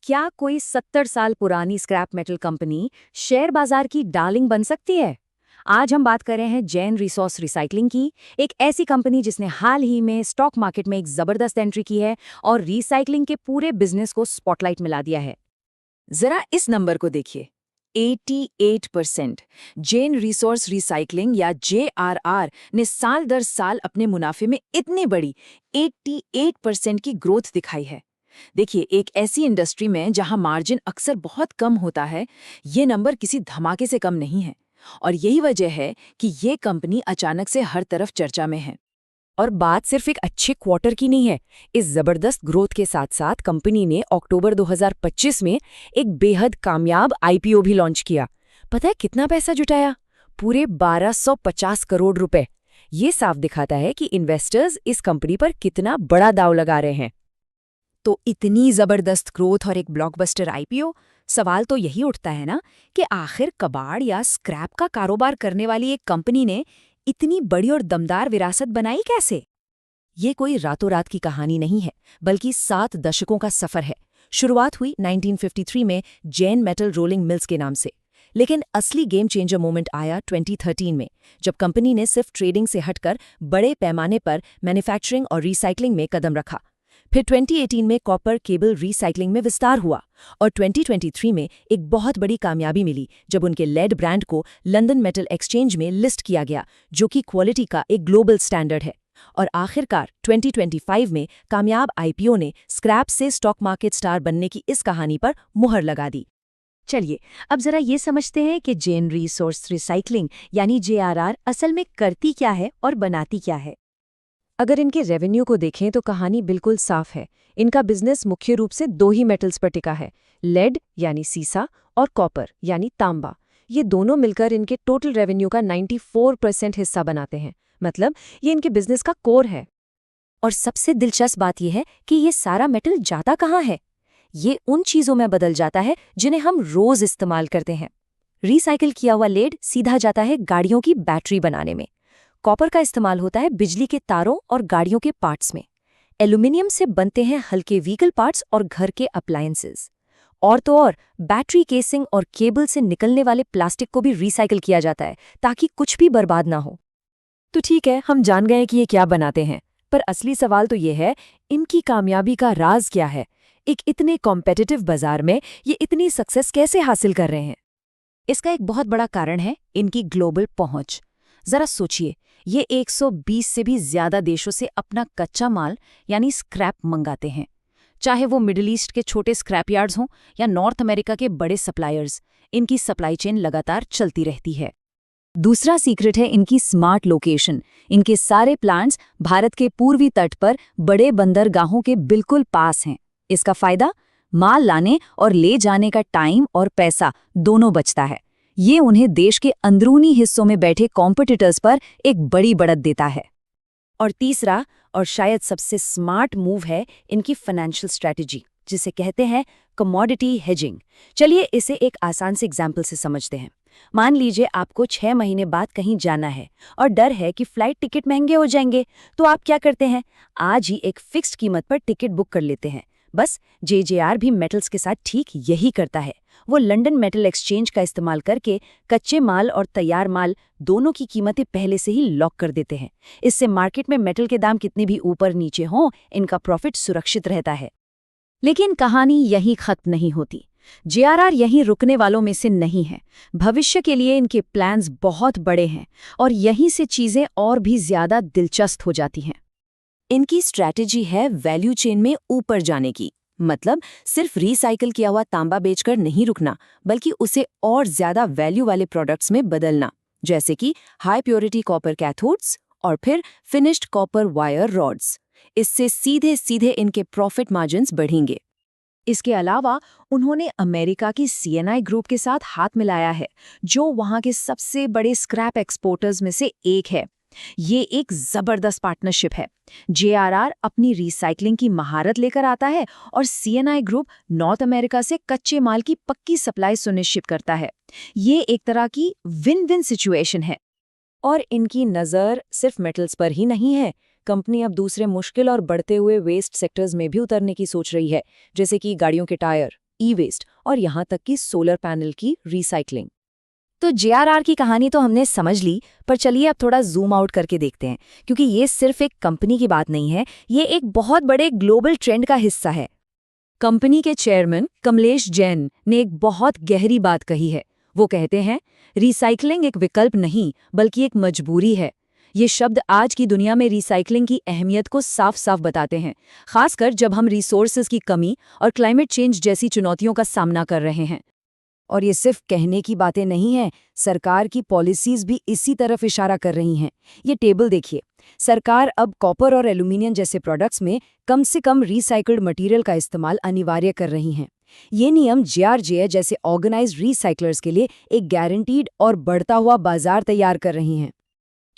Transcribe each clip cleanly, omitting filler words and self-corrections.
क्या कोई 70 साल पुरानी स्क्रैप मेटल कंपनी शेयर बाजार की डार्लिंग बन सकती है? आज हम बात कर रहे हैं जैन रिसोर्स रिसाइकलिंग की, एक ऐसी कंपनी जिसने हाल ही में स्टॉक मार्केट में एक जबरदस्त एंट्री की है और रिसाइकलिंग के पूरे बिजनेस को स्पॉटलाइट में ला दिया है। जरा इस नंबर को देखिए, 88%। जैन रिसोर्स रिसाइकलिंग या JRR ने साल दर साल अपने मुनाफे में इतनी बड़ी 88% की ग्रोथ दिखाई है। देखिए, एक ऐसी इंडस्ट्री में जहां मार्जिन अक्सर बहुत कम होता है, ये नंबर किसी धमाके से कम नहीं है। और यही वजह है कि ये कंपनी अचानक से हर तरफ चर्चा में है। और बात सिर्फ एक अच्छे क्वार्टर की नहीं है। इस जबरदस्त ग्रोथ के साथ साथ कंपनी ने अक्टूबर 2025 में एक बेहद कामयाब IPO भी लॉन्च किया। पता है कितना पैसा जुटाया? पूरे 1250 करोड़ रुपए। ये साफ दिखाता है कि इन्वेस्टर्स इस कंपनी पर कितना बड़ा दांव लगा रहे हैं। तो इतनी जबरदस्त ग्रोथ और एक ब्लॉकबस्टर IPO, सवाल तो यही उठता है ना कि आखिर कबाड़ या स्क्रैप का कारोबार करने वाली एक कंपनी ने इतनी बड़ी और दमदार विरासत बनाई कैसे? ये कोई रातों रात की कहानी नहीं है, बल्कि 7 दशकों का सफर है। शुरुआत हुई 1953 में जैन मेटल रोलिंग मिल्स के नाम से, लेकिन असली गेम चेंजर मोमेंट आया 2013 में, जब कंपनी ने सिर्फ ट्रेडिंग से हटकर बड़े पैमाने पर मैन्युफैक्चरिंग और रिसाइकलिंग में कदम रखा। फिर 2018 में कॉपर केबल रिसाइकलिंग में विस्तार हुआ और 2023 में एक बहुत बड़ी कामयाबी मिली जब उनके लेड ब्रांड को लंदन मेटल एक्सचेंज में लिस्ट किया गया, जो कि क्वालिटी का एक ग्लोबल स्टैंडर्ड है। और आखिरकार 2025 में कामयाब IPO ने स्क्रैप से स्टॉक मार्केट स्टार बनने की इस कहानी पर मुहर लगा दी। चलिए, अब जरा ये समझते हैं कि जैन रिसोर्स रिसाइकलिंग यानी JRR असल में करती क्या है और बनाती क्या है। अगर इनके रेवेन्यू को देखें तो कहानी बिल्कुल साफ है। इनका बिजनेस मुख्य रूप से 2 ही मेटल्स पर टिका है, लेड यानी सीसा और कॉपर यानी तांबा। ये दोनों मिलकर इनके टोटल रेवेन्यू का 94% हिस्सा बनाते हैं। मतलब ये इनके बिजनेस का कोर है। और सबसे दिलचस्प बात यह है कि ये सारा मेटल जाता कहाँ है? ये उन चीजों में बदल जाता है जिन्हें हम रोज इस्तेमाल करते हैं। रिसाइकिल किया हुआ लेड सीधा जाता है गाड़ियों की बैटरी बनाने में। कॉपर का इस्तेमाल होता है बिजली के तारों और गाड़ियों के पार्ट्स में। एल्यूमिनियम से बनते हैं हल्के व्हीकल पार्ट्स और घर के अप्लायंसेस। और तो और बैटरी केसिंग और केबल से निकलने वाले प्लास्टिक को भी रिसाइकिल किया जाता है ताकि कुछ भी बर्बाद ना हो। तो ठीक है, हम जान गए कि ये क्या बनाते हैं, पर असली सवाल तो ये है, इनकी कामयाबी का राज क्या है? एक इतने कॉम्पिटिटिव बाजार में ये इतनी सक्सेस कैसे हासिल कर रहे हैं? इसका एक बहुत बड़ा कारण है इनकी ग्लोबल पहुंच। जरा सोचिए, ये 120 से भी ज्यादा देशों से अपना कच्चा माल यानी स्क्रैप मंगाते हैं। चाहे वो मिडिल ईस्ट के छोटे स्क्रैप यार्ड्स हों या नॉर्थ अमेरिका के बड़े सप्लायर्स, इनकी सप्लाई चेन लगातार चलती रहती है। दूसरा सीक्रेट है इनकी स्मार्ट लोकेशन। इनके सारे प्लांट्स भारत के पूर्वी तट पर बड़े बंदरगाहों के बिल्कुल पास हैं। इसका फायदा, माल लाने और ले जाने का टाइम और पैसा दोनों बचता है। ये उन्हें देश के अंदरूनी हिस्सों में बैठे कॉम्पिटिटर्स पर एक बड़ी बढ़त देता है। और तीसरा और शायद सबसे स्मार्ट मूव है इनकी फाइनेंशियल स्ट्रैटेजी, जिसे कहते हैं कमोडिटी हेजिंग। चलिए इसे एक आसान से एग्जाम्पल से समझते हैं। मान लीजिए आपको 6 महीने बाद कहीं जाना है और डर है कि फ्लाइट टिकट महंगे हो जाएंगे, तो आप क्या करते हैं? आज ही एक फिक्स्ड कीमत पर टिकट बुक कर लेते हैं। बस JJR भी मेटल्स के साथ ठीक यही करता है। वो लंदन मेटल एक्सचेंज का इस्तेमाल करके कच्चे माल और तैयार माल दोनों की कीमतें पहले से ही लॉक कर देते हैं। इससे मार्केट में मेटल के दाम कितने भी ऊपर नीचे हों, इनका प्रॉफिट सुरक्षित रहता है। लेकिन कहानी यहीं खत्म नहीं होती। JRR यहीं रुकने वालों में से नहीं है। भविष्य के लिए इनके प्लान्स बहुत बड़े हैं और यहीं से चीजें और भी ज्यादा दिलचस्प हो जाती हैं। इनकी स्ट्रैटेजी है वैल्यू चेन में ऊपर जाने की। मतलब सिर्फ रिसाइकिल किया हुआ तांबा बेचकर नहीं रुकना, बल्कि उसे और ज्यादा वैल्यू वाले प्रोडक्ट्स में बदलना, जैसे कि हाई प्योरिटी कॉपर कैथोड्स और फिर फिनिश्ड कॉपर वायर रॉड्स। इससे सीधे सीधे इनके प्रॉफिट मार्जिन्स बढ़ेंगे। इसके अलावा उन्होंने अमेरिका की CNI ग्रुप के साथ हाथ मिलाया है, जो वहां के सबसे बड़े स्क्रैप एक्सपोर्टर्स में से एक है। ये एक जबरदस्त पार्टनरशिप है। JRR अपनी रिसाइकलिंग की महारत लेकर आता है और CNI ग्रुप नॉर्थ अमेरिका से कच्चे माल की पक्की सप्लाई सुनिश्चित करता है। ये एक तरह की विन विन सिचुएशन है। और इनकी नज़र सिर्फ मेटल्स पर ही नहीं है। कंपनी अब दूसरे मुश्किल और बढ़ते हुए वेस्ट सेक्टर्स में भी उतरने की सोच रही है, जैसे कि गाड़ियों के टायर, ई वेस्ट और यहाँ तक कि सोलर पैनल की रिसाइकलिंग। तो जेआरआर की कहानी तो हमने समझ ली, पर चलिए अब थोड़ा जूम आउट करके देखते हैं, क्योंकि ये सिर्फ एक कंपनी की बात नहीं है, ये एक बहुत बड़े ग्लोबल ट्रेंड का हिस्सा है। कंपनी के चेयरमैन कमलेश जैन ने एक बहुत गहरी बात कही है। वो कहते हैं, रिसाइकलिंग एक विकल्प नहीं बल्कि एक मजबूरी है। ये शब्द आज की दुनिया में रिसाइकलिंग की अहमियत को साफ साफ बताते हैं, खासकर जब हम रिसोर्सेज की कमी और क्लाइमेट चेंज जैसी चुनौतियों का सामना कर रहे हैं। और ये सिर्फ कहने की बातें नहीं हैं, सरकार की पॉलिसीज भी इसी तरफ इशारा कर रही हैं। ये टेबल देखिए, सरकार अब कॉपर और एल्यूमिनियम जैसे प्रोडक्ट्स में कम से कम रिसाइकल्ड मटेरियल का इस्तेमाल अनिवार्य कर रही हैं। ये नियम जेआरजे जैसे ऑर्गेनाइज्ड रिसाइकलर्स के लिए एक गारंटीड और बढ़ता हुआ बाजार तैयार कर रही हैं।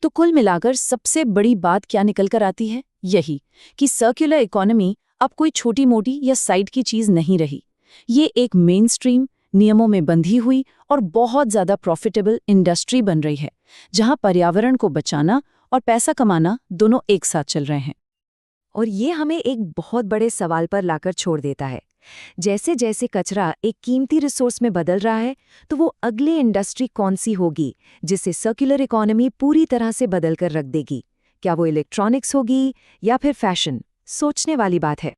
तो कुल मिलाकर सबसे बड़ी बात क्या निकल कर आती है? यही कि सर्कुलर इकोनॉमी अब कोई छोटी मोटी या साइड की चीज नहीं रही। ये एक मेन स्ट्रीम, नियमों में बंधी हुई और बहुत ज्यादा प्रॉफिटेबल इंडस्ट्री बन रही है, जहां पर्यावरण को बचाना और पैसा कमाना दोनों एक साथ चल रहे हैं। और ये हमें एक बहुत बड़े सवाल पर लाकर छोड़ देता है। जैसे जैसे कचरा एक कीमती रिसोर्स में बदल रहा है, तो वो अगली इंडस्ट्री कौन सी होगी जिसे सर्कुलर इकोनॉमी पूरी तरह से बदल कर रख देगी? क्या वो इलेक्ट्रॉनिक्स होगी या फिर फैशन? सोचने वाली बात है।